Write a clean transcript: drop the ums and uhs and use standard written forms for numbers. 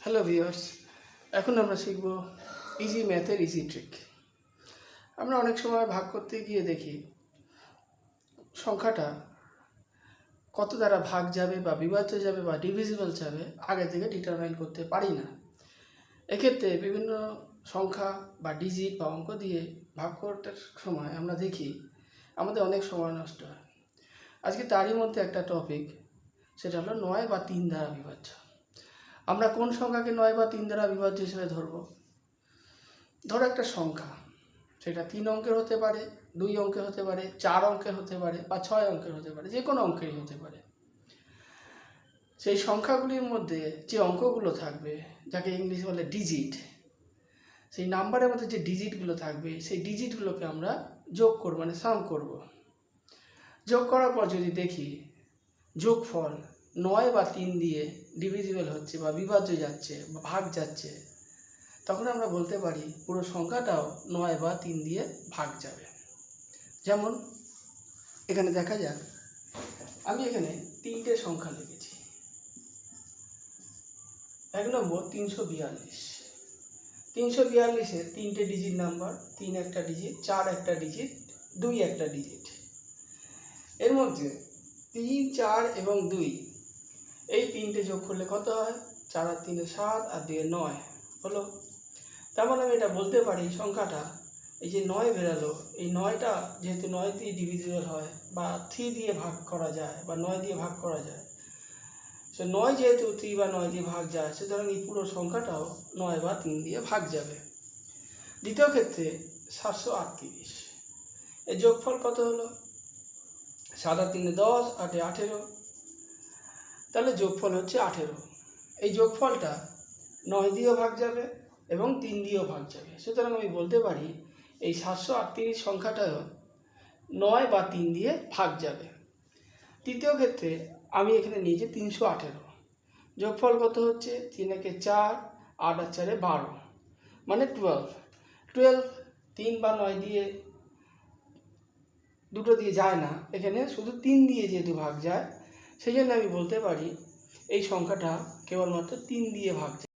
Hello viewers, এখন আমরা শিখব ইজি ম্যাথের ইজি ট্রিক। আমরা অনেক সময় ভাগ করতে গিয়ে দেখি সংখ্যাটা কত দ্বারা ভাগ যাবে বা বিভাজ্য যাবে বা ডিভিজিবল যাবে আগে থেকে ডিটারমাইন করতে পারি না। এক্ষেত্রে বিভিন্ন সংখ্যা বা ডিজিট বা অঙ্ক দিয়ে ভাগ করার সময় আমরা দেখি আমাদের অনেক সময় নষ্ট হয়। আজকে তারই মধ্যে একটা টপিক, সেটা হলো 9 বা 3 দ্বারা বিভাজ্য। আমরা কোন সংখ্যাকে 9 বা 3 দ্বারা বিভাজ্য হিসেবে ধরব? ধরো একটা সংখ্যা, সেটা 3 অঙ্কের হতে পারে, 2 অঙ্কের হতে পারে, 4 অঙ্কের হতে পারে বা 6 অঙ্কের হতে পারে, যে কোনো অঙ্কেরই হতে পারে। সেই সংখ্যাগুলির মধ্যে যে অঙ্কগুলো থাকবে, যাকে ইংলিশে বলে ডিজিট, সেই নাম্বারের মধ্যে যে ডিজিটগুলো থাকবে সেই ডিজিটগুলোকে আমরা যোগ করব, মানে সাম করব। যোগ করার পর যদি দেখি যোগফল 9 বা 3 দিয়ে ডিভিজিবল হচ্ছে বা বিভাজ্য যাচ্ছে বা ভাগ যাচ্ছে, তখন আমরা বলতে পারি পুরো সংখ্যাটাও 9 বা 3 দিয়ে ভাগ যাবে। যেমন এখানে দেখা যাক, আমি এখানে 3টে সংখ্যা লিখেছি। 1 নম্বর 342। 342-এর 3টে ডিজিট নাম্বার, 3 একটা ডিজিট, 4 একটা ডিজিট, 2 একটা ডিজিট। এর মধ্যে 3, 4 এবং 2 এই 3টে যোগ করলে কত হয়? 4 আর 3 7 আর 2 9 হলো। তার মানে আমি এটা বলতে পারি সংখ্যাটা, এই যে 9 বেরালো, এই 9টা যেহেতু 9 দিয়ে ডিভিজিবল হয় বা 3 দিয়ে ভাগ করা যায় বা 9 দিয়ে ভাগ করা যায়, সে 9 যেহেতু 3 বা 9 দিয়ে ভাগ যায়, সুতরাং এই পুরো সংখ্যাটাও 9 বা 3 দিয়ে ভাগ যাবে। দ্বিতীয় ক্ষেত্রে 738, এর যোগফল কত হলো? 7 আর 3 10, 8 18, তাহলে যোগফল হচ্ছে 18। এই যোগফলটা 9 দিয়েও ভাগ যাবে এবং 3 দিয়েও ভাগ যাবে। সুতরাং আমি বলতে পারি এই 738 সংখ্যাটাও 9 বা 3 দিয়ে ভাগ যাবে। তৃতীয় ক্ষেত্রে আমি এখানে নিয়েছি 318, যোগফল কত হচ্ছে? 3 একে 4, 8 আর 4 12, মানে 12। 3 বা 9 দিয়ে দুটো দিয়ে যায় না, এখানে শুধু 3 দিয়ে যেহেতু ভাগ যায়, সেই জন্য আমি বলতে পারি এই সংখ্যাটা কেবলমাত্র 3 দিয়ে ভাগ যায়।